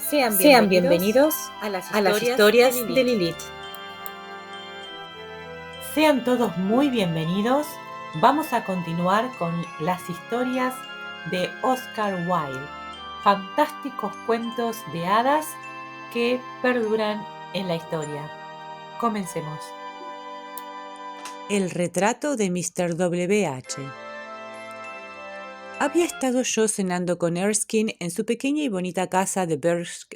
Sean bienvenidos a las historias de Lilith. Sean todos muy bienvenidos. Vamos a continuar con las historias de Oscar Wilde, fantásticos cuentos de hadas que perduran en la historia. Comencemos. El retrato de Mr. W.H. Había estado yo cenando con Erskine en su pequeña y bonita casa de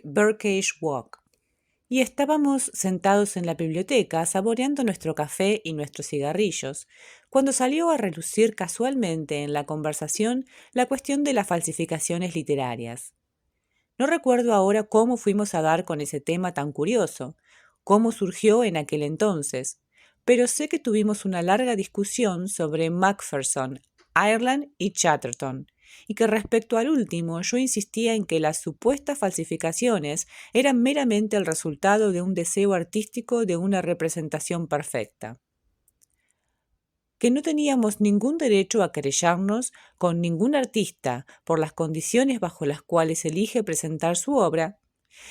Burkish Walk, y estábamos sentados en la biblioteca saboreando nuestro café y nuestros cigarrillos, cuando salió a relucir casualmente en la conversación la cuestión de las falsificaciones literarias. No recuerdo ahora cómo fuimos a dar con ese tema tan curioso, cómo surgió en aquel entonces, pero sé que tuvimos una larga discusión sobre Macpherson, Ireland y Chatterton, y que respecto al último yo insistía en que las supuestas falsificaciones eran meramente el resultado de un deseo artístico de una representación perfecta, que no teníamos ningún derecho a querellarnos con ningún artista por las condiciones bajo las cuales elige presentar su obra,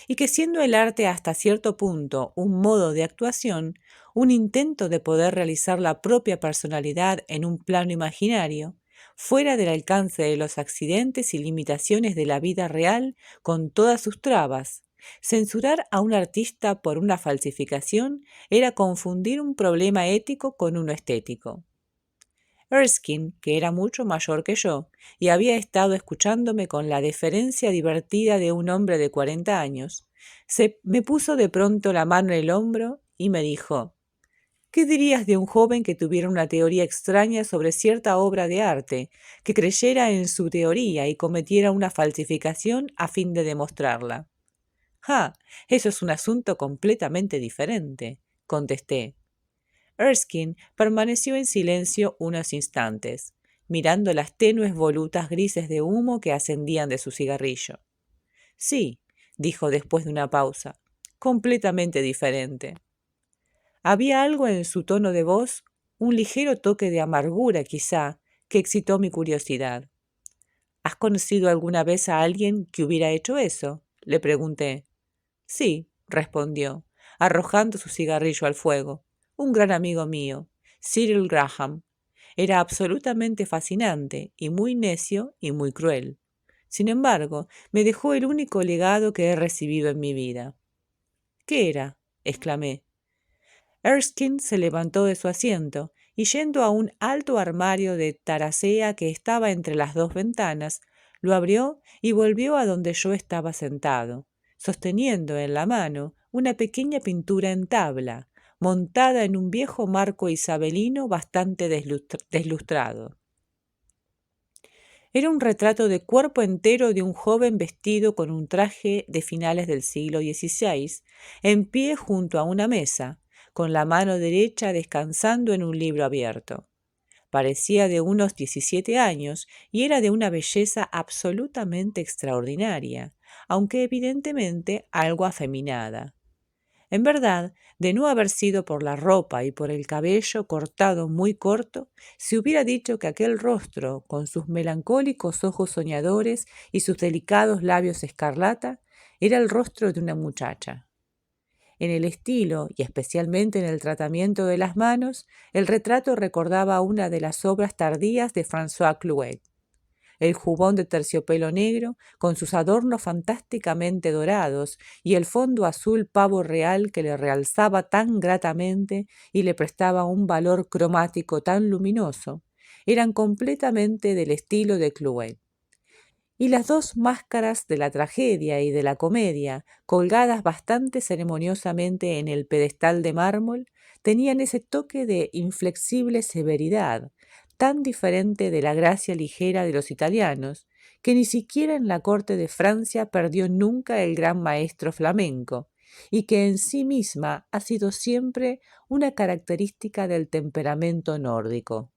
y que siendo el arte hasta cierto punto un modo de actuación, un intento de poder realizar la propia personalidad en un plano imaginario, fuera del alcance de los accidentes y limitaciones de la vida real con todas sus trabas, censurar a un artista por una falsificación era confundir un problema ético con uno estético. Erskine, que era mucho mayor que yo, y había estado escuchándome con la deferencia divertida de un hombre de 40 años, me puso de pronto la mano en el hombro y me dijo: ¿qué dirías de un joven que tuviera una teoría extraña sobre cierta obra de arte, que creyera en su teoría y cometiera una falsificación a fin de demostrarla? «Ah, eso es un asunto completamente diferente», contesté. Erskine permaneció en silencio unos instantes, mirando las tenues volutas grises de humo que ascendían de su cigarrillo. «Sí», dijo después de una pausa, «completamente diferente». Había algo en su tono de voz, un ligero toque de amargura quizá, que excitó mi curiosidad. «¿Has conocido alguna vez a alguien que hubiera hecho eso?», le pregunté. «Sí», respondió, arrojando su cigarrillo al fuego. «Un gran amigo mío, Cyril Graham. Era absolutamente fascinante y muy necio y muy cruel. Sin embargo, me dejó el único legado que he recibido en mi vida». «¿Qué era?», exclamé. Erskine se levantó de su asiento y, yendo a un alto armario de taracea que estaba entre las dos ventanas, lo abrió y volvió a donde yo estaba sentado, sosteniendo en la mano una pequeña pintura en tabla, montada en un viejo marco isabelino bastante deslustrado. Era un retrato de cuerpo entero de un joven vestido con un traje de finales del siglo XVI, en pie junto a una mesa, con la mano derecha descansando en un libro abierto. Parecía de unos 17 años y era de una belleza absolutamente extraordinaria, aunque evidentemente algo afeminada. En verdad, de no haber sido por la ropa y por el cabello cortado muy corto, se hubiera dicho que aquel rostro, con sus melancólicos ojos soñadores y sus delicados labios escarlata, era el rostro de una muchacha. En el estilo, y especialmente en el tratamiento de las manos, el retrato recordaba una de las obras tardías de François Clouet. El jubón de terciopelo negro, con sus adornos fantásticamente dorados, y el fondo azul pavo real que le realzaba tan gratamente y le prestaba un valor cromático tan luminoso, eran completamente del estilo de Clouet. Y las dos máscaras de la tragedia y de la comedia, colgadas bastante ceremoniosamente en el pedestal de mármol, tenían ese toque de inflexible severidad, tan diferente de la gracia ligera de los italianos, que ni siquiera en la corte de Francia perdió nunca el gran maestro flamenco, y que en sí misma ha sido siempre una característica del temperamento nórdico.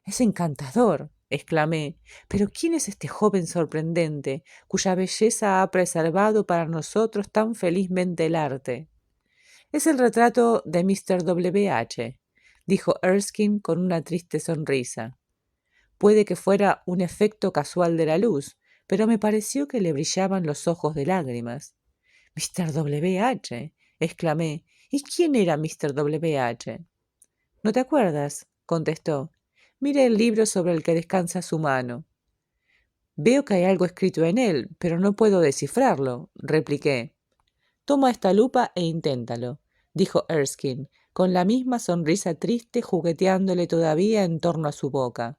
«Es encantador», exclamé, «pero ¿quién es este joven sorprendente, cuya belleza ha preservado para nosotros tan felizmente el arte?» «Es el retrato de Mr. W.H», dijo Erskine con una triste sonrisa. «Puede que fuera un efecto casual de la luz, pero me pareció que le brillaban los ojos de lágrimas. «Mr. W. H.», exclamé. «¿Y quién era Mr. W. H.?» «¿No te acuerdas?», contestó. «Mire el libro sobre el que descansa su mano». «Veo que hay algo escrito en él, pero no puedo descifrarlo», repliqué. «Toma esta lupa e inténtalo», dijo Erskine, con la misma sonrisa triste jugueteándole todavía en torno a su boca.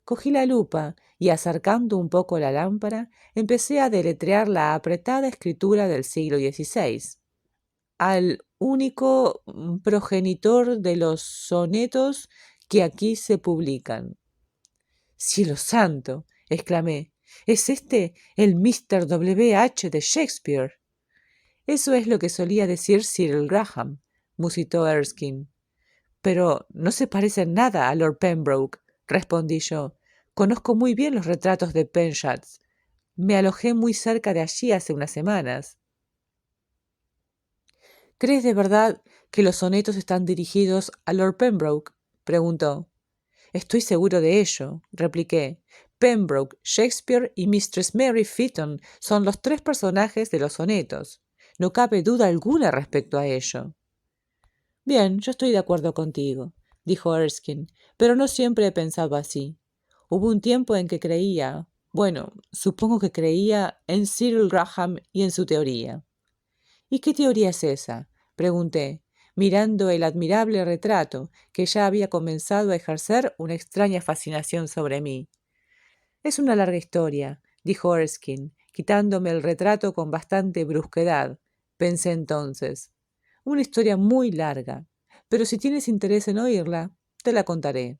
Cogí la lupa y, acercando un poco la lámpara, empecé a deletrear la apretada escritura del siglo XVI. «Al único progenitor de los sonetos que aquí se publican». «¡Cielo santo!», exclamé. «¿Es este el Mr. W. H. de Shakespeare?». «Eso es lo que solía decir Cyril Graham», musitó Erskine. «Pero no se parece en nada a Lord Pembroke», respondí yo. «Conozco muy bien los retratos de Penshats. Me alojé muy cerca de allí hace unas semanas». «¿Crees de verdad que los sonetos están dirigidos a Lord Pembroke?», preguntó. «Estoy seguro de ello», repliqué. «Pembroke, Shakespeare y Mistress Mary Fitton son los tres personajes de los sonetos. No cabe duda alguna respecto a ello». «Bien, yo estoy de acuerdo contigo», dijo Erskine, «pero no siempre he pensado así. Hubo un tiempo en que creía, bueno, supongo que creía en Cyril Graham y en su teoría». «¿Y qué teoría es esa?», pregunté, mirando el admirable retrato que ya había comenzado a ejercer una extraña fascinación sobre mí. «Es una larga historia», dijo Erskine, quitándome el retrato con bastante brusquedad. Pensé entonces. «Una historia muy larga, pero si tienes interés en oírla, te la contaré».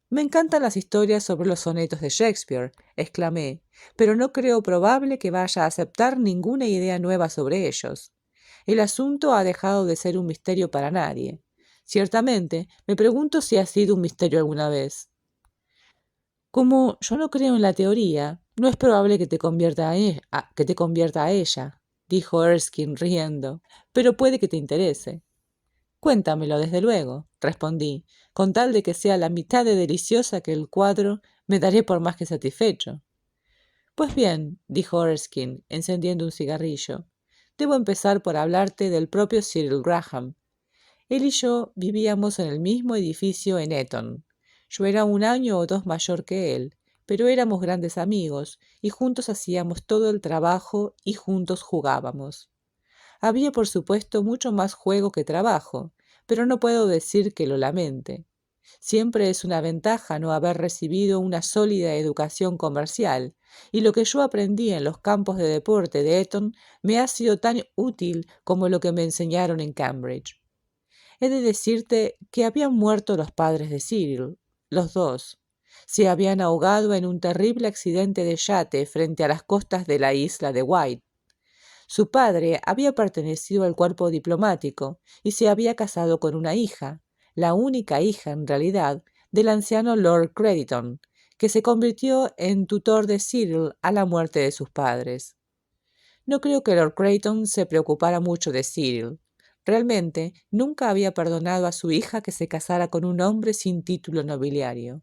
«Me encantan las historias sobre los sonetos de Shakespeare», exclamé, «pero no creo probable que vaya a aceptar ninguna idea nueva sobre ellos. El asunto ha dejado de ser un misterio para nadie. Ciertamente, me pregunto si ha sido un misterio alguna vez». «Como yo no creo en la teoría, no es probable que te convierta a ella», dijo Erskine riendo, «pero puede que te interese». «Cuéntamelo, desde luego», respondí. «Con tal de que sea la mitad de deliciosa que el cuadro, me daré por más que satisfecho». «Pues bien», dijo Erskine, encendiendo un cigarrillo, «debo empezar por hablarte del propio Cyril Graham. Él y yo vivíamos en el mismo edificio en Eton. Yo era 1 año o 2 mayor que él, pero éramos grandes amigos y juntos hacíamos todo el trabajo y juntos jugábamos. Había, por supuesto, mucho más juego que trabajo, pero no puedo decir que lo lamente. Siempre es una ventaja no haber recibido una sólida educación comercial, y lo que yo aprendí en los campos de deporte de Eton me ha sido tan útil como lo que me enseñaron en Cambridge. He de decirte que habían muerto los padres de Cyril, los dos. Se habían ahogado en un terrible accidente de yate frente a las costas de la isla de Wight. Su padre había pertenecido al cuerpo diplomático y se había casado con una hija, la única hija en realidad, del anciano Lord Crediton, que se convirtió en tutor de Cyril a la muerte de sus padres. No creo que Lord Crediton se preocupara mucho de Cyril. Realmente nunca había perdonado a su hija que se casara con un hombre sin título nobiliario.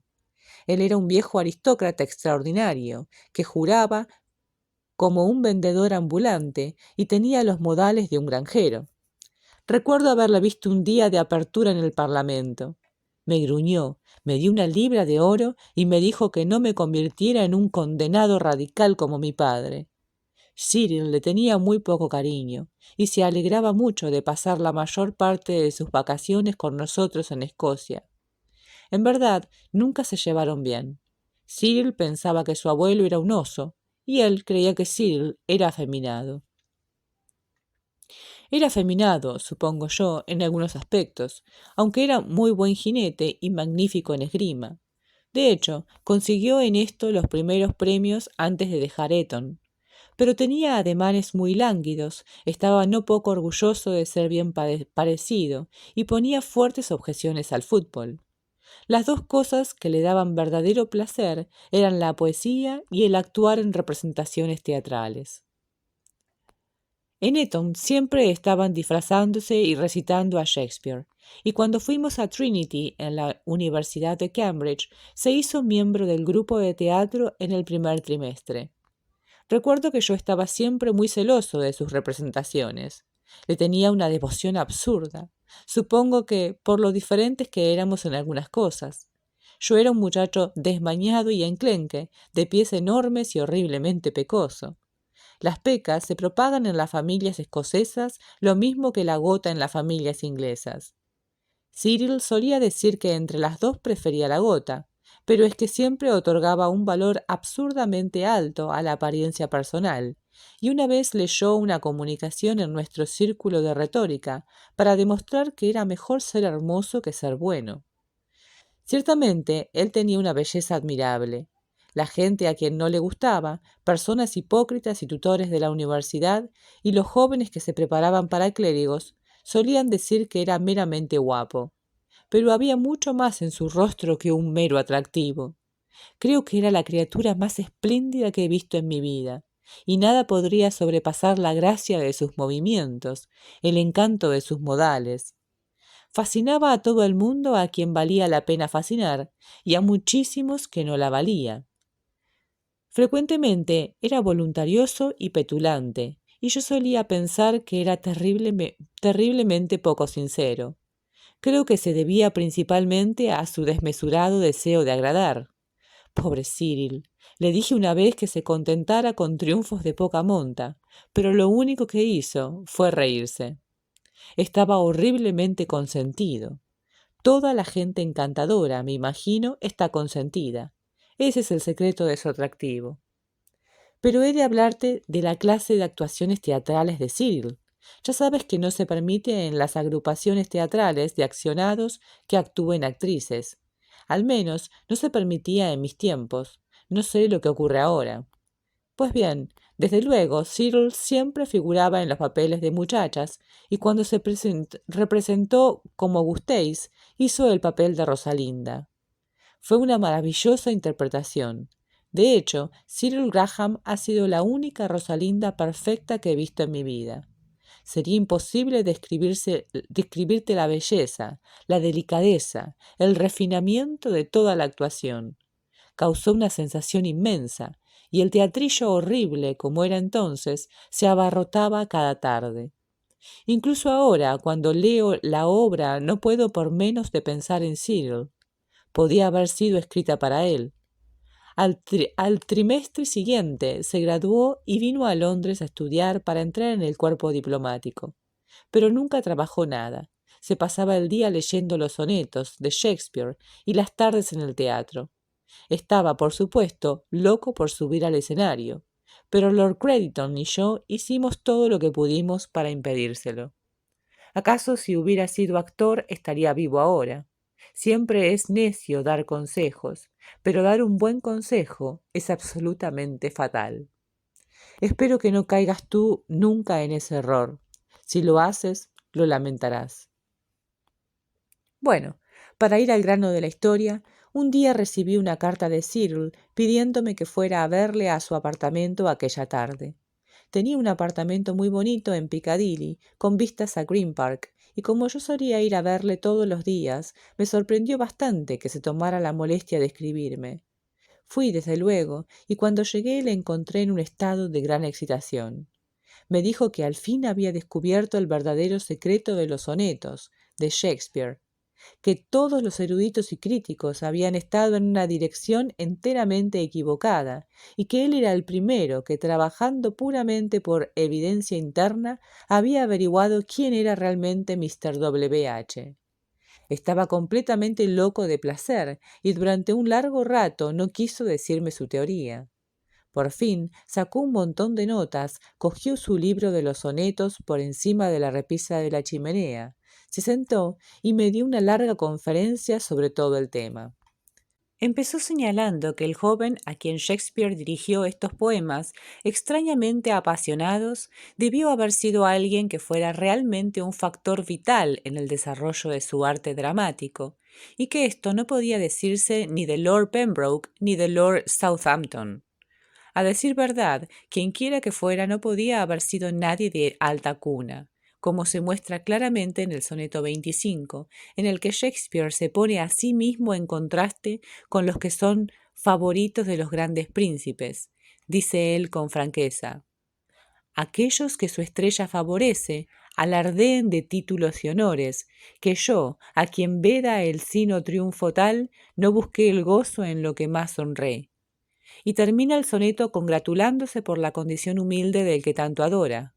Él era un viejo aristócrata extraordinario, que juraba como un vendedor ambulante y tenía los modales de un granjero. Recuerdo haberla visto un día de apertura en el Parlamento. Me gruñó, me dio 1 libra de oro y me dijo que no me convirtiera en un condenado radical como mi padre. Cyril le tenía muy poco cariño y se alegraba mucho de pasar la mayor parte de sus vacaciones con nosotros en Escocia. En verdad, nunca se llevaron bien. Cyril pensaba que su abuelo era un oso y él creía que Cyril era afeminado. Era afeminado, supongo yo, en algunos aspectos, aunque era muy buen jinete y magnífico en esgrima. De hecho, consiguió en esto los primeros premios antes de dejar Eton. Pero tenía ademanes muy lánguidos, estaba no poco orgulloso de ser bien parecido y ponía fuertes objeciones al fútbol. Las dos cosas que le daban verdadero placer eran la poesía y el actuar en representaciones teatrales. En Eton siempre estaban disfrazándose y recitando a Shakespeare, y cuando fuimos a Trinity en la Universidad de Cambridge, se hizo miembro del grupo de teatro en el primer trimestre. Recuerdo que yo estaba siempre muy celoso de sus representaciones. Le tenía una devoción absurda. Supongo que por lo diferentes que éramos en algunas cosas. Yo era un muchacho desmañado y enclenque, de pies enormes y horriblemente pecoso. Las pecas se propagan en las familias escocesas lo mismo que la gota en las familias inglesas. Cyril solía decir que entre las dos prefería la gota, pero es que siempre otorgaba un valor absurdamente alto a la apariencia personal, y una vez leyó una comunicación en nuestro círculo de retórica para demostrar que era mejor ser hermoso que ser bueno. Ciertamente, él tenía una belleza admirable. La gente a quien no le gustaba, personas hipócritas y tutores de la universidad, y los jóvenes que se preparaban para clérigos, solían decir que era meramente guapo. Pero había mucho más en su rostro que un mero atractivo. Creo que era la criatura más espléndida que he visto en mi vida, y nada podría sobrepasar la gracia de sus movimientos, el encanto de sus modales. Fascinaba a todo el mundo a quien valía la pena fascinar, y a muchísimos que no la valía. Frecuentemente era voluntarioso y petulante, y yo solía pensar que era terriblemente poco sincero. Creo que se debía principalmente a su desmesurado deseo de agradar. Pobre Cyril, le dije una vez que se contentara con triunfos de poca monta, pero lo único que hizo fue reírse. Estaba horriblemente consentido. Toda la gente encantadora, me imagino, está consentida. Ese es el secreto de su atractivo. Pero he de hablarte de la clase de actuaciones teatrales de Cyril. Ya sabes que no se permite en las agrupaciones teatrales de accionados que actúen actrices. Al menos no se permitía en mis tiempos. No sé lo que ocurre ahora. Pues bien, desde luego, Cyril siempre figuraba en los papeles de muchachas y cuando se representó como gustéis, hizo el papel de Rosalinda. Fue una maravillosa interpretación. De hecho, Cyril Graham ha sido la única Rosalinda perfecta que he visto en mi vida. Sería imposible describirte la belleza, la delicadeza, el refinamiento de toda la actuación. Causó una sensación inmensa, y el teatrillo horrible, como era entonces, se abarrotaba cada tarde. Incluso ahora, cuando leo la obra, no puedo por menos de pensar en Cyril. Podía haber sido escrita para él. Al trimestre siguiente se graduó y vino a Londres a estudiar para entrar en el cuerpo diplomático. Pero nunca trabajó nada. Se pasaba el día leyendo los sonetos de Shakespeare y las tardes en el teatro. Estaba, por supuesto, loco por subir al escenario, pero Lord Crediton y yo hicimos todo lo que pudimos para impedírselo. ¿Acaso si hubiera sido actor estaría vivo ahora? Siempre es necio dar consejos, pero dar un buen consejo es absolutamente fatal. Espero que no caigas tú nunca en ese error. Si lo haces, lo lamentarás. Bueno, para ir al grano de la historia, un día recibí una carta de Cyril pidiéndome que fuera a verle a su apartamento aquella tarde. Tenía un apartamento muy bonito en Piccadilly, con vistas a Green Park, y como yo solía ir a verle todos los días, me sorprendió bastante que se tomara la molestia de escribirme. Fui, desde luego, y cuando llegué le encontré en un estado de gran excitación. Me dijo que al fin había descubierto el verdadero secreto de los sonetos, de Shakespeare, que todos los eruditos y críticos habían estado en una dirección enteramente equivocada, y que él era el primero que, trabajando puramente por evidencia interna, había averiguado quién era realmente Mr. W.H. Estaba completamente loco de placer, y durante un largo rato no quiso decirme su teoría. Por fin sacó un montón de notas, cogió su libro de los sonetos por encima de la repisa de la chimenea, se sentó y me dio una larga conferencia sobre todo el tema. Empezó señalando que el joven a quien Shakespeare dirigió estos poemas, extrañamente apasionados, debió haber sido alguien que fuera realmente un factor vital en el desarrollo de su arte dramático, y que esto no podía decirse ni de Lord Pembroke ni de Lord Southampton. A decir verdad, quienquiera que fuera no podía haber sido nadie de alta cuna, como se muestra claramente en el soneto 25, en el que Shakespeare se pone a sí mismo en contraste con los que son favoritos de los grandes príncipes. Dice él con franqueza: aquellos que su estrella favorece alardeen de títulos y honores, que yo, a quien veda el sino triunfo tal, no busqué el gozo en lo que más honré. Y termina el soneto congratulándose por la condición humilde del que tanto adora.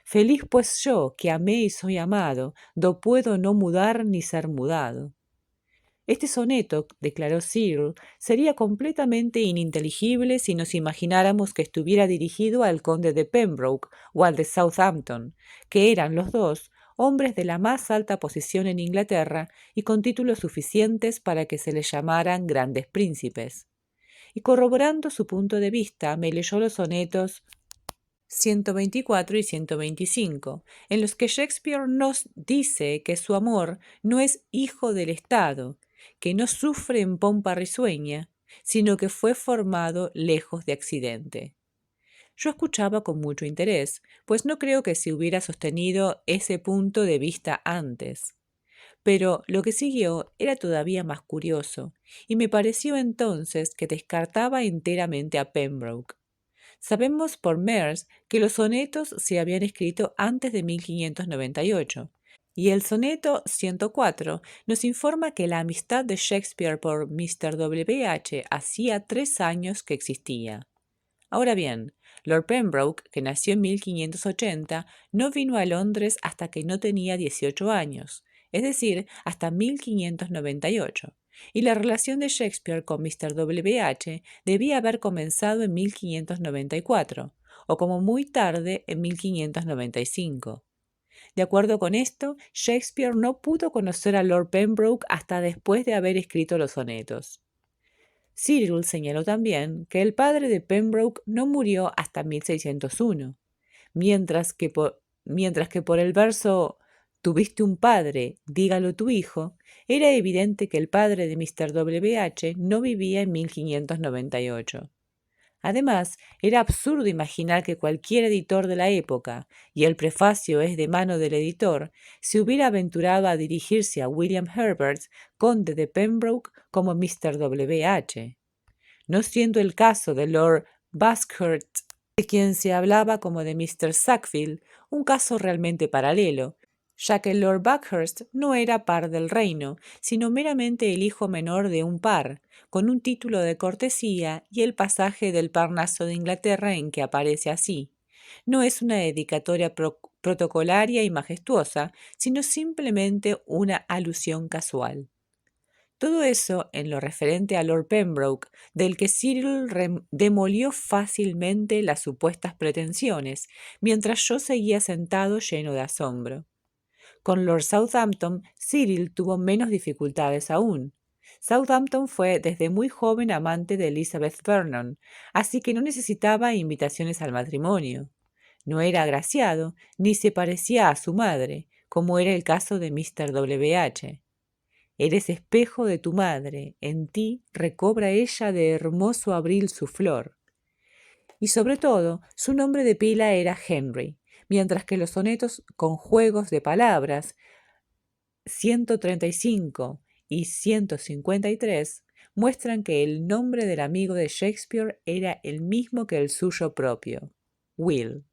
Feliz pues yo, que amé y soy amado, do puedo no mudar ni ser mudado. Este soneto, declaró Cyril, sería completamente ininteligible si nos imagináramos que estuviera dirigido al conde de Pembroke o al de Southampton, que eran los dos hombres de la más alta posición en Inglaterra y con títulos suficientes para que se les llamaran grandes príncipes. Y corroborando su punto de vista, me leyó los sonetos 124 y 125, en los que Shakespeare nos dice que su amor no es hijo del Estado, que no sufre en pompa risueña, sino que fue formado lejos de accidente. Yo escuchaba con mucho interés, pues no creo que se hubiera sostenido ese punto de vista antes. Pero lo que siguió era todavía más curioso, y me pareció entonces que descartaba enteramente a Pembroke. Sabemos por Mears que los sonetos se habían escrito antes de 1598, y el soneto 104 nos informa que la amistad de Shakespeare por Mr. W. H. hacía 3 años que existía. Ahora bien, Lord Pembroke, que nació en 1580, no vino a Londres hasta que no tenía 18 años, es decir, hasta 1598, y la relación de Shakespeare con Mr. W. H. debía haber comenzado en 1594, o como muy tarde en 1595. De acuerdo con esto, Shakespeare no pudo conocer a Lord Pembroke hasta después de haber escrito los sonetos. Cyril señaló también que el padre de Pembroke no murió hasta 1601, mientras que por el verso «Tuviste un padre, dígalo tu hijo», era evidente que el padre de Mr. W. H. no vivía en 1598. Además, era absurdo imaginar que cualquier editor de la época, y el prefacio es de mano del editor, se hubiera aventurado a dirigirse a William Herbert, conde de Pembroke, como Mr. W. H., no siendo el caso de Lord Buskirk, de quien se hablaba como de Mr. Sackville, un caso realmente paralelo, ya que Lord Buckhurst no era par del reino, sino meramente el hijo menor de un par, con un título de cortesía y el pasaje del Parnaso de Inglaterra en que aparece así. No es una dedicatoria protocolaria y majestuosa, sino simplemente una alusión casual. Todo eso en lo referente a Lord Pembroke, del que Cyril demolió fácilmente las supuestas pretensiones, mientras yo seguía sentado lleno de asombro. Con Lord Southampton, Cyril tuvo menos dificultades aún. Southampton fue desde muy joven amante de Elizabeth Vernon, así que no necesitaba invitaciones al matrimonio. No era agraciado, ni se parecía a su madre, como era el caso de Mr. W. H. Eres espejo de tu madre, en ti recobra ella de hermoso abril su flor. Y sobre todo, su nombre de pila era Henry, mientras que los sonetos con juegos de palabras 135 y 153 muestran que el nombre del amigo de Shakespeare era el mismo que el suyo propio, Will.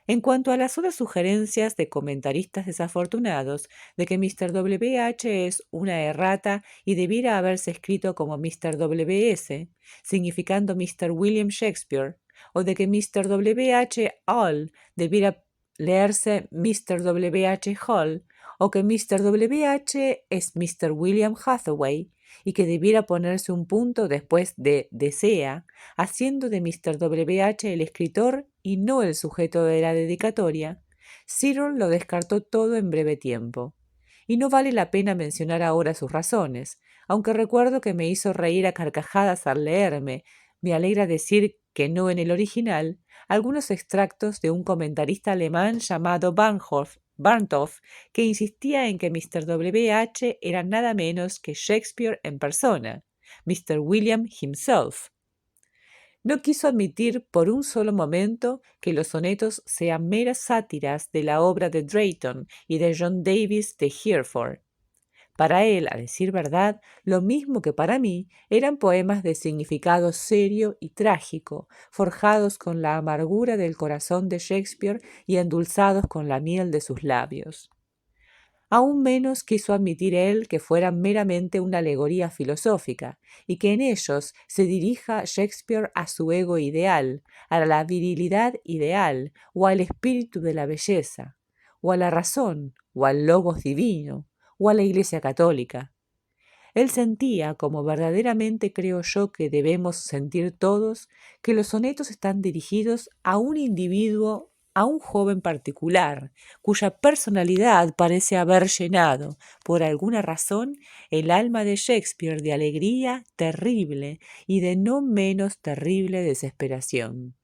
En cuanto a las otras sugerencias de comentaristas desafortunados de que Mr. W. H. es una errata y debiera haberse escrito como Mr. W. S., significando Mr. William Shakespeare, o de que Mr. W. H. Hall debiera leerse Mr. W. H. Hall, o que Mr. W. H. es Mr. William Hathaway, y que debiera ponerse un punto después de desea, haciendo de Mr. W. H. el escritor y no el sujeto de la dedicatoria, Cyril lo descartó todo en breve tiempo. Y no vale la pena mencionar ahora sus razones, aunque recuerdo que me hizo reír a carcajadas al leerme, me alegra decir que no en el original, algunos extractos de un comentarista alemán llamado Barnhof, que insistía en que Mr. W. H. era nada menos que Shakespeare en persona, Mr. William himself. No quiso admitir por un solo momento que los sonetos sean meras sátiras de la obra de Drayton y de John Davis de Hereford. Para él, a decir verdad, lo mismo que para mí, eran poemas de significado serio y trágico, forjados con la amargura del corazón de Shakespeare y endulzados con la miel de sus labios. Aún menos quiso admitir él que fueran meramente una alegoría filosófica, y que en ellos se dirija Shakespeare a su ego ideal, a la virilidad ideal, o al espíritu de la belleza, o a la razón, o al logos divino, o a la Iglesia católica. Él sentía, como verdaderamente creo yo que debemos sentir todos, que los sonetos están dirigidos a un individuo, a un joven particular, cuya personalidad parece haber llenado, por alguna razón, el alma de Shakespeare de alegría terrible y de no menos terrible desesperación.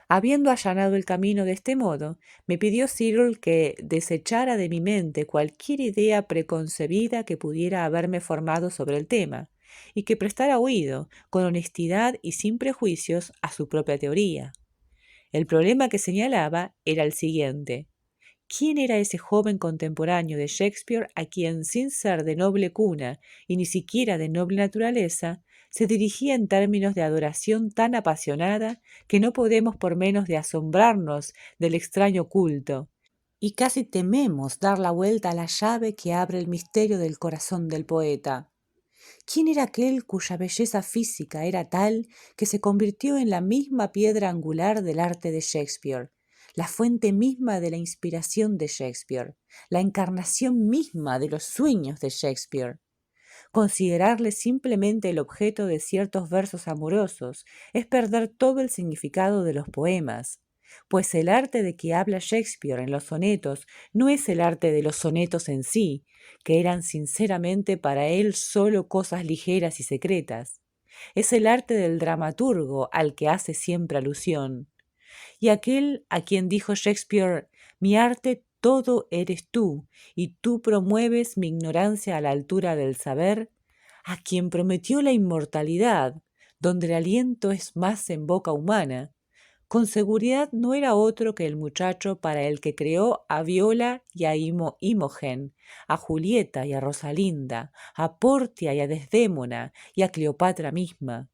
Habiendo allanado el camino de este modo, me pidió Cyril que desechara de mi mente cualquier idea preconcebida que pudiera haberme formado sobre el tema, y que prestara oído, con honestidad y sin prejuicios, a su propia teoría. El problema que señalaba era el siguiente: ¿quién era ese joven contemporáneo de Shakespeare a quien, sin ser de noble cuna y ni siquiera de noble naturaleza, se dirigía en términos de adoración tan apasionada que no podemos por menos de asombrarnos del extraño culto, y casi tememos dar la vuelta a la llave que abre el misterio del corazón del poeta? ¿Quién era aquel cuya belleza física era tal que se convirtió en la misma piedra angular del arte de Shakespeare, la fuente misma de la inspiración de Shakespeare, la encarnación misma de los sueños de Shakespeare? Considerarle simplemente el objeto de ciertos versos amorosos es perder todo el significado de los poemas, pues el arte de que habla Shakespeare en los sonetos no es el arte de los sonetos en sí, que eran sinceramente para él solo cosas ligeras y secretas. Es el arte del dramaturgo al que hace siempre alusión. Y aquel a quien dijo Shakespeare: mi arte todo eres tú, y tú promueves mi ignorancia a la altura del saber, a quien prometió la inmortalidad, donde el aliento es más en boca humana, con seguridad no era otro que el muchacho para el que creó a Viola y a Imogen, a Julieta y a Rosalinda, a Portia y a Desdémona y a Cleopatra misma.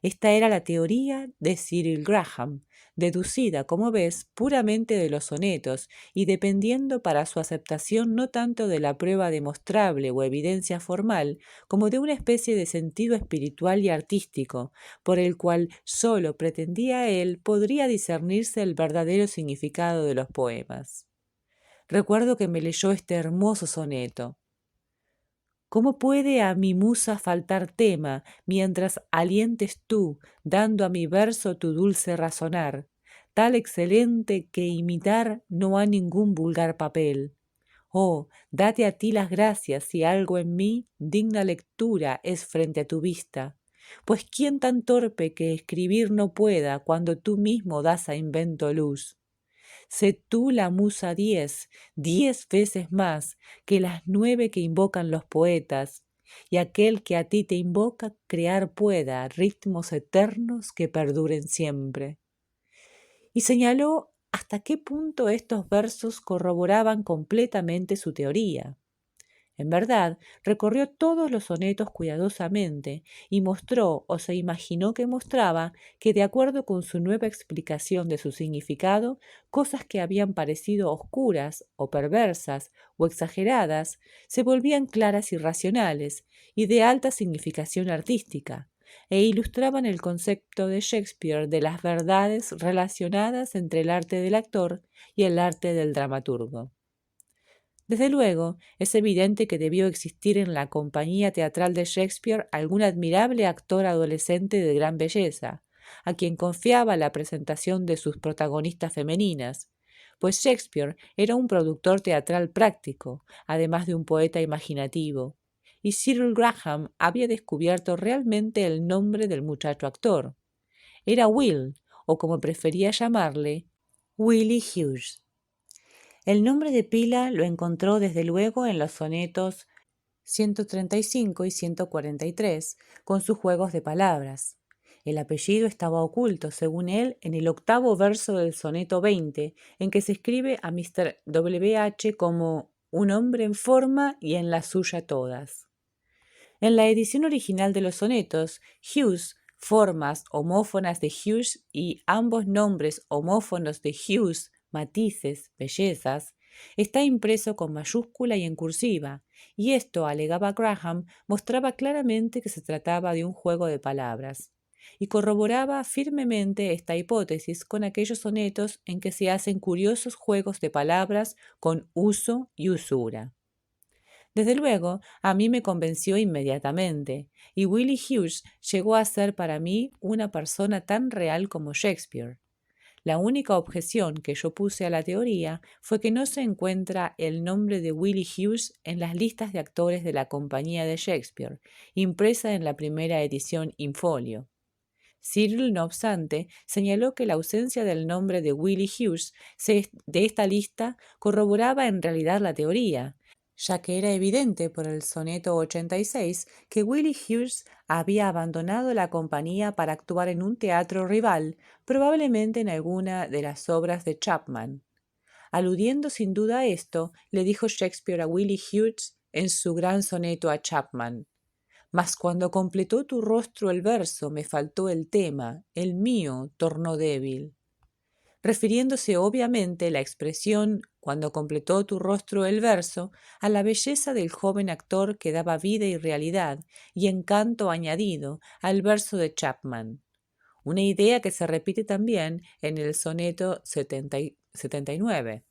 Esta era la teoría de Cyril Graham, deducida, como ves, puramente de los sonetos y dependiendo para su aceptación no tanto de la prueba demostrable o evidencia formal, como de una especie de sentido espiritual y artístico, por el cual sólo pretendía él podría discernirse el verdadero significado de los poemas. Recuerdo que me leyó este hermoso soneto. ¿Cómo puede a mi musa faltar tema, mientras alientes tú, dando a mi verso tu dulce razonar, tal excelente que imitar no ha ningún vulgar papel? Oh, date a ti las gracias si algo en mí digna lectura es frente a tu vista. Pues quién tan torpe que escribir no pueda cuando tú mismo das a invento luz. Sé tú la musa 10 veces más que las 9 que invocan los poetas, y aquel que a ti te invoca crear pueda ritmos eternos que perduren siempre. Y señaló hasta qué punto estos versos corroboraban completamente su teoría. En verdad, recorrió todos los sonetos cuidadosamente y mostró o se imaginó que mostraba que, de acuerdo con su nueva explicación de su significado, cosas que habían parecido oscuras o perversas o exageradas se volvían claras y racionales y de alta significación artística, e ilustraban el concepto de Shakespeare de las verdades relacionadas entre el arte del actor y el arte del dramaturgo. Desde luego, es evidente que debió existir en la compañía teatral de Shakespeare algún admirable actor adolescente de gran belleza, a quien confiaba la presentación de sus protagonistas femeninas, pues Shakespeare era un productor teatral práctico, además de un poeta imaginativo, y Cyril Graham había descubierto realmente el nombre del muchacho actor. Era Will, o como prefería llamarle, Willie Hughes. El nombre de pila lo encontró desde luego en los sonetos 135 y 143, con sus juegos de palabras. El apellido estaba oculto, según él, en el octavo verso del soneto 20, en que se escribe a Mr. W.H. como un hombre en forma y en la suya todas. En la edición original de los sonetos, hues, formas homófonas de hues y ambos nombres homófonos de hues, matices, bellezas, está impreso con mayúscula y en cursiva, y esto, alegaba Graham, mostraba claramente que se trataba de un juego de palabras, y corroboraba firmemente esta hipótesis con aquellos sonetos en que se hacen curiosos juegos de palabras con uso y usura. Desde luego, a mí me convenció inmediatamente, y Willie Hughes llegó a ser para mí una persona tan real como Shakespeare. La única objeción que yo puse a la teoría fue que no se encuentra el nombre de Willie Hughes en las listas de actores de la compañía de Shakespeare, impresa en la primera edición in folio. Cyril, no obstante, señaló que la ausencia del nombre de Willie Hughes de esta lista corroboraba en realidad la teoría, ya que era evidente por el soneto 86 que Willie Hughes había abandonado la compañía para actuar en un teatro rival, probablemente en alguna de las obras de Chapman. Aludiendo sin duda a esto, le dijo Shakespeare a Willie Hughes en su gran soneto a Chapman: «Mas cuando completó tu rostro el verso, me faltó el tema, el mío tornó débil», refiriéndose obviamente la expresión «cuando completó tu rostro el verso» a la belleza del joven actor que daba vida y realidad y encanto añadido al verso de Chapman. Una idea que se repite también en el soneto 79.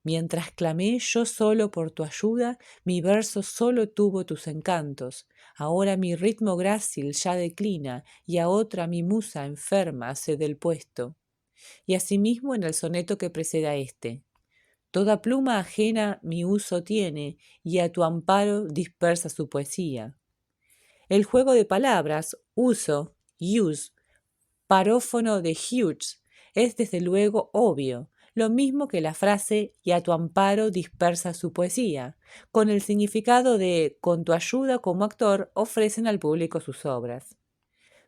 Mientras clamé yo solo por tu ayuda, mi verso solo tuvo tus encantos. Ahora mi ritmo grácil ya declina y a otra mi musa enferma cede el puesto. Y asimismo en el soneto que precede a este: toda pluma ajena mi uso tiene y a tu amparo dispersa su poesía. El juego de palabras, uso, use, parófono de Hughes, es desde luego obvio, lo mismo que la frase «y a tu amparo dispersa su poesía», con el significado de «con tu ayuda como actor ofrecen al público sus obras».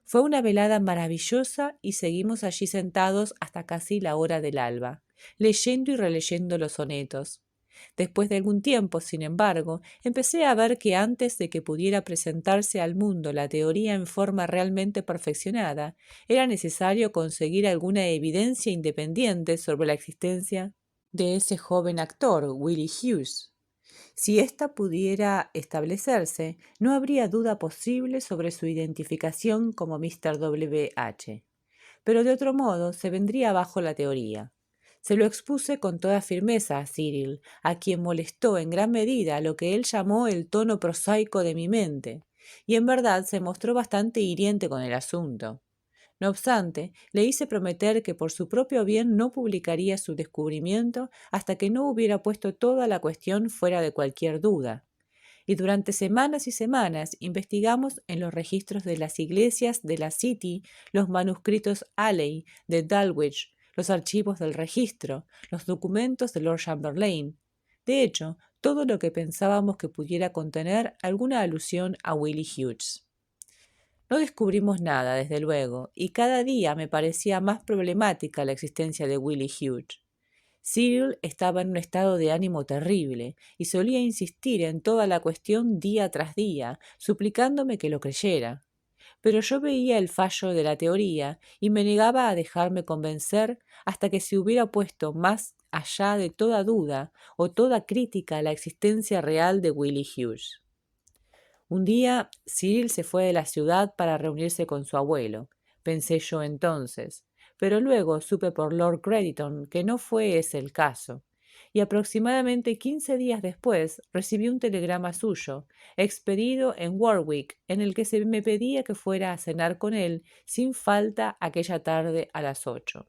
Fue una velada maravillosa y seguimos allí sentados hasta casi la hora del alba, leyendo y releyendo los sonetos. Después de algún tiempo, sin embargo, empecé a ver que antes de que pudiera presentarse al mundo la teoría en forma realmente perfeccionada, era necesario conseguir alguna evidencia independiente sobre la existencia de ese joven actor, Willie Hughes. Si ésta pudiera establecerse, no habría duda posible sobre su identificación como Mr. W.H. Pero de otro modo se vendría abajo la teoría. Se lo expuse con toda firmeza a Cyril, a quien molestó en gran medida lo que él llamó el tono prosaico de mi mente, y en verdad se mostró bastante hiriente con el asunto. No obstante, le hice prometer que por su propio bien no publicaría su descubrimiento hasta que no hubiera puesto toda la cuestión fuera de cualquier duda. Y durante semanas y semanas investigamos en los registros de las iglesias de la City, los manuscritos Alley de Dulwich, los archivos del registro, los documentos de Lord Chamberlain. De hecho, todo lo que pensábamos que pudiera contener alguna alusión a Willie Hughes. No descubrimos nada, desde luego, y cada día me parecía más problemática la existencia de Willie Hughes. Cyril estaba en un estado de ánimo terrible y solía insistir en toda la cuestión día tras día, suplicándome que lo creyera. Pero yo veía el fallo de la teoría y me negaba a dejarme convencer hasta que se hubiera puesto más allá de toda duda o toda crítica a la existencia real de Willie Hughes. Un día Cyril se fue de la ciudad para reunirse con su abuelo, pensé yo entonces, pero luego supe por Lord Crediton que no fue ese el caso, y aproximadamente 15 días después recibí un telegrama suyo, expedido en Warwick, en el que se me pedía que fuera a cenar con él sin falta aquella tarde a las 8.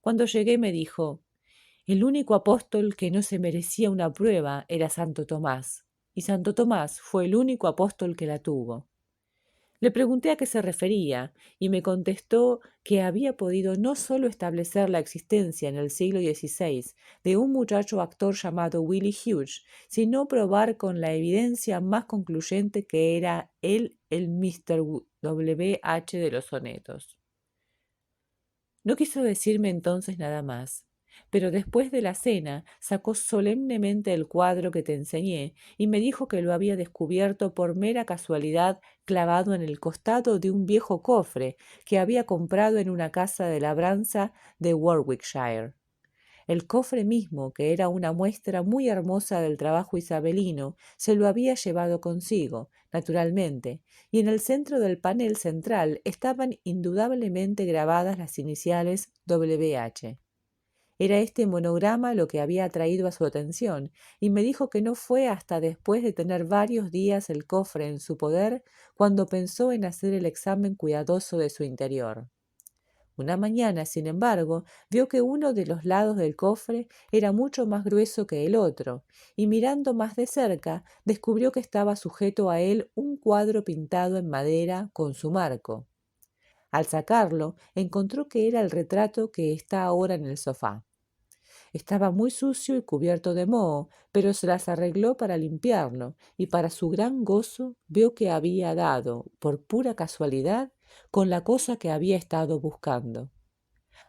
Cuando llegué me dijo: «El único apóstol que no se merecía una prueba era Santo Tomás, y Santo Tomás fue el único apóstol que la tuvo». Le pregunté a qué se refería y me contestó que había podido no solo establecer la existencia en el siglo XVI de un muchacho actor llamado Willie Hughes, sino probar con la evidencia más concluyente que era él el Mr. W. H. de los sonetos. No quiso decirme entonces nada más, pero después de la cena sacó solemnemente el cuadro que te enseñé y me dijo que lo había descubierto por mera casualidad clavado en el costado de un viejo cofre que había comprado en una casa de labranza de Warwickshire. El cofre mismo, que era una muestra muy hermosa del trabajo isabelino, se lo había llevado consigo, naturalmente, y en el centro del panel central estaban indudablemente grabadas las iniciales WH. Era este monograma lo que había atraído a su atención, y me dijo que no fue hasta después de tener varios días el cofre en su poder cuando pensó en hacer el examen cuidadoso de su interior. Una mañana, sin embargo, vio que uno de los lados del cofre era mucho más grueso que el otro, y mirando más de cerca, descubrió que estaba sujeto a él un cuadro pintado en madera con su marco. Al sacarlo, encontró que era el retrato que está ahora en el sofá. Estaba muy sucio y cubierto de moho, pero se las arregló para limpiarlo, y para su gran gozo vio que había dado, por pura casualidad, con la cosa que había estado buscando.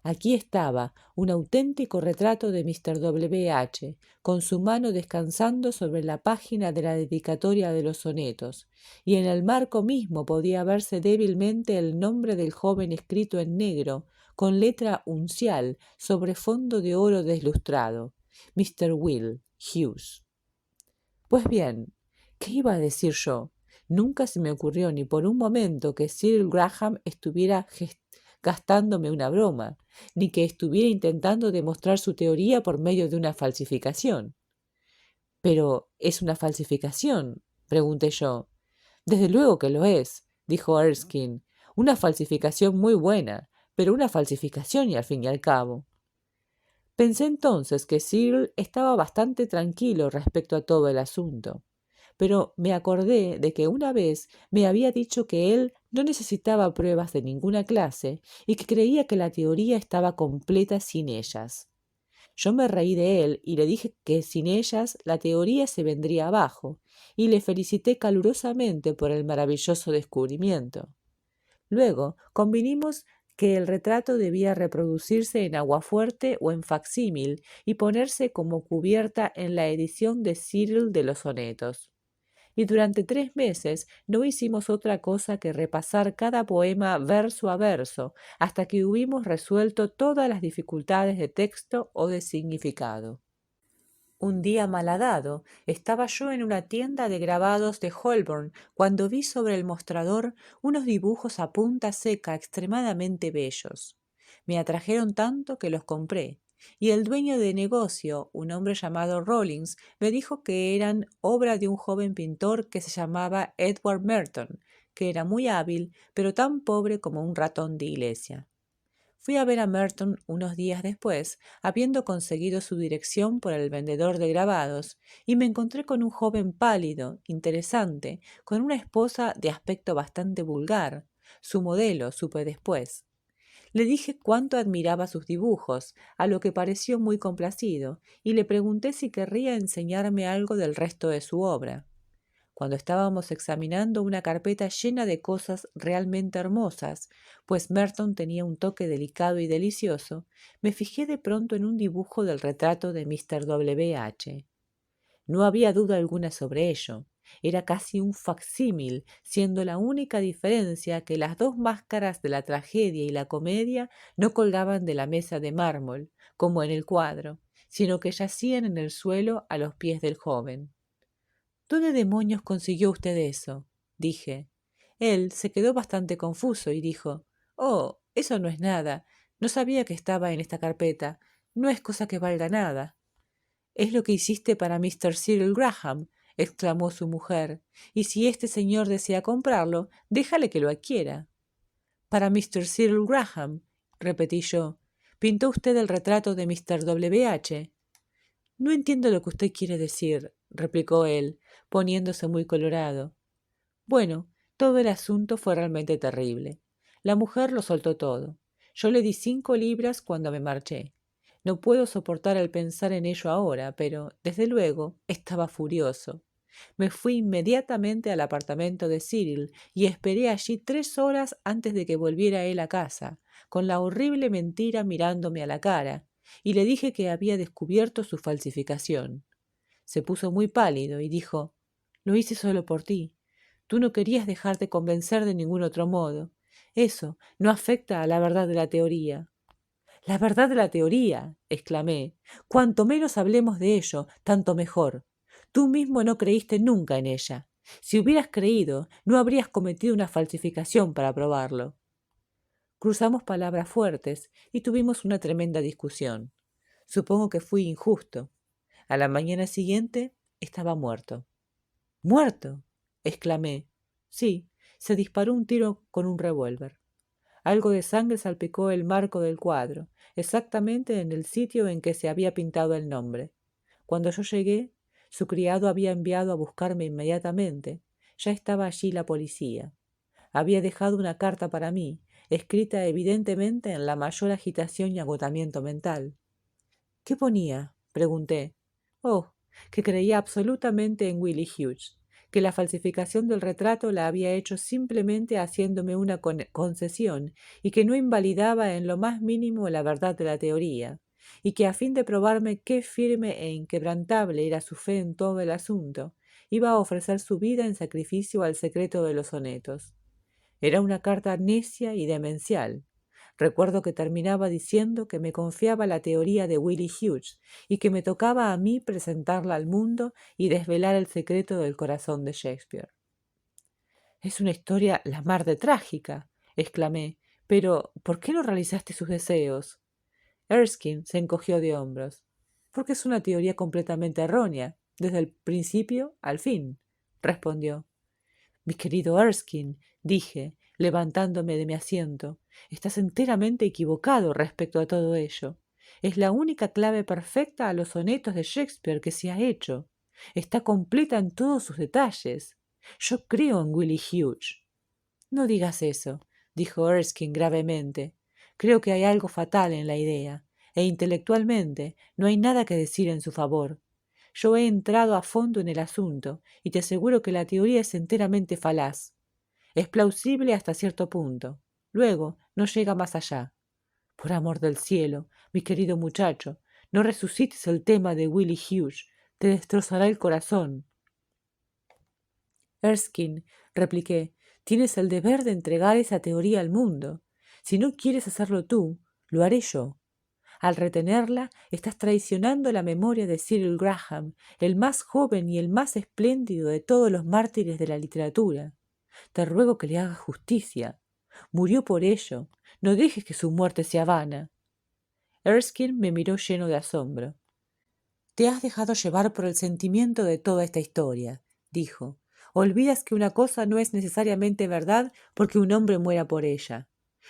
Aquí estaba un auténtico retrato de Mr. W. H., con su mano descansando sobre la página de la dedicatoria de los sonetos, y en el marco mismo podía verse débilmente el nombre del joven escrito en negro, con letra uncial sobre fondo de oro deslustrado, Mr. Will Hughes. Pues bien, ¿qué iba a decir yo? Nunca se me ocurrió ni por un momento que Cyril Graham estuviera gastándome una broma, ni que estuviera intentando demostrar su teoría por medio de una falsificación. —¿Pero es una falsificación? —pregunté yo. —Desde luego que lo es —dijo Erskine—, una falsificación muy buena, pero una falsificación y al fin y al cabo. Pensé entonces que Cyril estaba bastante tranquilo respecto a todo el asunto, pero me acordé de que una vez me había dicho que él no necesitaba pruebas de ninguna clase y que creía que la teoría estaba completa sin ellas. Yo me reí de él y le dije que sin ellas la teoría se vendría abajo, y le felicité calurosamente por el maravilloso descubrimiento. Luego convinimos que el retrato debía reproducirse en aguafuerte o en facsímil y ponerse como cubierta en la edición de Cyril de los sonetos. Y durante 3 meses no hicimos otra cosa que repasar cada poema verso a verso, hasta que hubimos resuelto todas las dificultades de texto o de significado. Un día malhadado, estaba yo en una tienda de grabados de Holborn cuando vi sobre el mostrador unos dibujos a punta seca extremadamente bellos. Me atrajeron tanto que los compré, y el dueño de negocio, un hombre llamado Rollins, me dijo que eran obra de un joven pintor que se llamaba Edward Merton, que era muy hábil, pero tan pobre como un ratón de iglesia. Fui a ver a Merton unos días después, habiendo conseguido su dirección por el vendedor de grabados, y me encontré con un joven pálido, interesante, con una esposa de aspecto bastante vulgar. Su modelo, supe después. Le dije cuánto admiraba sus dibujos, a lo que pareció muy complacido, y le pregunté si querría enseñarme algo del resto de su obra. Cuando estábamos examinando una carpeta llena de cosas realmente hermosas, pues Merton tenía un toque delicado y delicioso, me fijé de pronto en un dibujo del retrato de Mr. W. H. No había duda alguna sobre ello. Era casi un facsímil, siendo la única diferencia que las dos máscaras de la tragedia y la comedia no colgaban de la mesa de mármol, como en el cuadro, sino que yacían en el suelo a los pies del joven. —¿Dónde demonios consiguió usted eso? —dije. Él se quedó bastante confuso y dijo: —Oh, eso no es nada. No sabía que estaba en esta carpeta. No es cosa que valga nada. —Es lo que hiciste para Mr. Cyril Graham —exclamó su mujer—, y si este señor desea comprarlo, déjale que lo adquiera. —Para Mr. Cyril Graham —repetí yo—, ¿pintó usted el retrato de Mr. W. H.? —No entiendo lo que usted quiere decir —replicó él, poniéndose muy colorado. —Bueno, Todo el asunto fue realmente terrible. La mujer lo soltó todo. Yo le di 5 libras cuando me marché. No puedo soportar el pensar en ello ahora, pero, desde luego, estaba furioso. Me fui inmediatamente al apartamento de Cyril y esperé allí 3 horas antes de que volviera él a casa, con la horrible mentira mirándome a la cara, y le dije que había descubierto su falsificación. Se puso muy pálido y dijo: «Lo hice solo por ti. Tú no querías dejarte convencer de ningún otro modo. Eso no afecta a la verdad de la teoría». «La verdad de la teoría», exclamé. «Cuanto menos hablemos de ello, tanto mejor. Tú mismo no creíste nunca en ella. Si hubieras creído, no habrías cometido una falsificación para probarlo». Cruzamos palabras fuertes y tuvimos una tremenda discusión. Supongo que fui injusto. A la mañana siguiente estaba muerto. «¿Muerto?», exclamé. «Sí, se disparó un tiro con un revólver». Algo de sangre salpicó el marco del cuadro, exactamente en el sitio en que se había pintado el nombre. Cuando yo llegué, su criado había enviado a buscarme inmediatamente. Ya estaba allí la policía. Había dejado una carta para mí, escrita evidentemente en la mayor agitación y agotamiento mental. «¿Qué ponía?», pregunté. «Oh, que creía absolutamente en Willie Hughes, que la falsificación del retrato la había hecho simplemente haciéndome una concesión y que no invalidaba en lo más mínimo la verdad de la teoría, y que a fin de probarme qué firme e inquebrantable era su fe en todo el asunto, iba a ofrecer su vida en sacrificio al secreto de los sonetos». Era una carta necia y demencial. Recuerdo que terminaba diciendo que me confiaba la teoría de Willie Hughes y que me tocaba a mí presentarla al mundo y desvelar el secreto del corazón de Shakespeare. «Es una historia la mar de trágica», exclamé. «Pero, ¿por qué no realizaste sus deseos?». Erskine se encogió de hombros. «Porque es una teoría completamente errónea, desde el principio al fin», respondió. «Mi querido Erskine», dije, levantándome de mi asiento, «estás enteramente equivocado respecto a todo ello. Es la única clave perfecta a los sonetos de Shakespeare que se ha hecho. Está completa en todos sus detalles. Yo creo en Willie Hughes». «No digas eso», dijo Erskine gravemente. «Creo que hay algo fatal en la idea, e intelectualmente no hay nada que decir en su favor. Yo he entrado a fondo en el asunto y te aseguro que la teoría es enteramente falaz. Es plausible hasta cierto punto. Luego no llega más allá. Por amor del cielo, mi querido muchacho, no resucites el tema de Willie Hughes. Te destrozará el corazón». «Erskine», repliqué, «tienes el deber de entregar esa teoría al mundo. Si no quieres hacerlo tú, lo haré yo. Al retenerla, estás traicionando la memoria de Cyril Graham, el más joven y el más espléndido de todos los mártires de la literatura. Te ruego que le hagas justicia. Murió por ello. No dejes que su muerte sea vana». Erskine me miró lleno de asombro. «Te has dejado llevar por el sentimiento de toda esta historia», dijo. «Olvidas que una cosa no es necesariamente verdad porque un hombre muera por ella.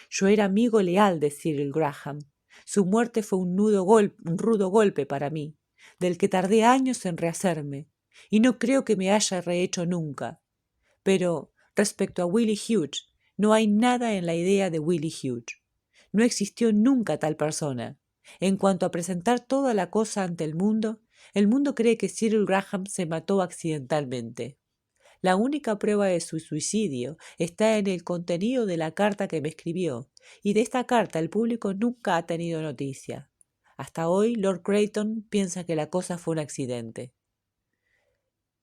Yo era amigo leal de Cyril Graham. Su muerte fue un rudo golpe para mí, del que tardé años en rehacerme, y no creo que me haya rehecho nunca. Pero, respecto a Willie Hughes, no hay nada en la idea de Willie Hughes. No existió nunca tal persona. En cuanto a presentar toda la cosa ante el mundo cree que Cyril Graham se mató accidentalmente. La única prueba de su suicidio está en el contenido de la carta que me escribió, y de esta carta el público nunca ha tenido noticia. Hasta hoy Lord Creighton piensa que la cosa fue un accidente».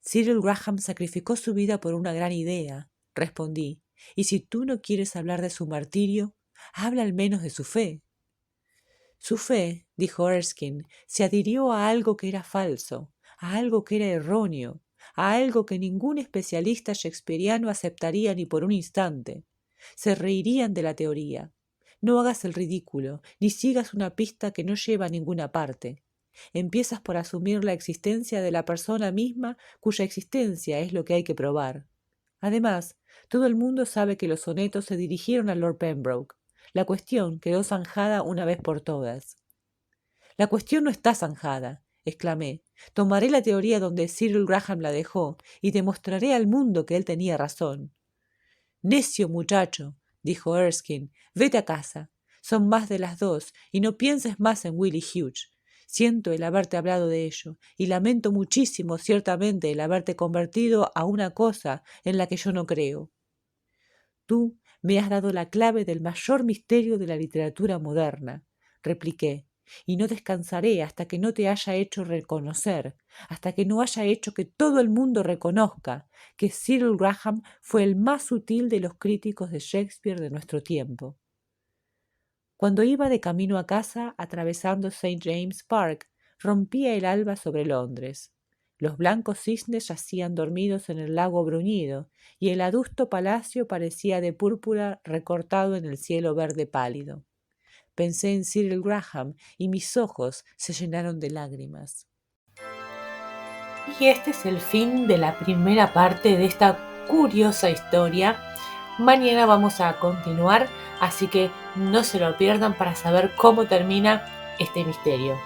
«Cyril Graham sacrificó su vida por una gran idea», respondí, «y si tú no quieres hablar de su martirio, habla al menos de su fe». «Su fe», dijo Erskine, «se adhirió a algo que era falso, a algo que era erróneo, a algo que ningún especialista shakespeariano aceptaría ni por un instante. Se reirían de la teoría. No hagas el ridículo, ni sigas una pista que no lleva a ninguna parte. Empiezas por asumir la existencia de la persona misma, cuya existencia es lo que hay que probar. Además, todo el mundo sabe que los sonetos se dirigieron a Lord Pembroke. La cuestión quedó zanjada una vez por todas». «La cuestión no está zanjada», exclamé. «Tomaré la teoría donde Cyril Graham la dejó y demostraré al mundo que él tenía razón». Necio muchacho, dijo Erskine, vete a casa. Son más de las 2 y no pienses más en Willie Hughes. Siento el haberte hablado de ello y lamento muchísimo ciertamente el haberte convertido a una cosa en la que yo no creo. Tú me has dado la clave del mayor misterio de la literatura moderna, repliqué, y no descansaré hasta que no te haya hecho reconocer, hasta que no haya hecho que todo el mundo reconozca que Cyril Graham fue el más sutil de los críticos de Shakespeare de nuestro tiempo. Cuando iba de camino a casa, atravesando St. James Park, rompía el alba sobre Londres. Los blancos cisnes yacían dormidos en el lago bruñido, y el adusto palacio parecía de púrpura recortado en el cielo verde pálido. Pensé en Cyril Graham y mis ojos se llenaron de lágrimas. Y este es el fin de la primera parte de esta curiosa historia. Mañana vamos a continuar, así que no se lo pierdan para saber cómo termina este misterio.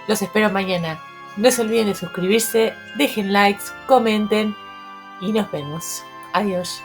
Los espero mañana. No se olviden de suscribirse, dejen likes, comenten y nos vemos. Adiós.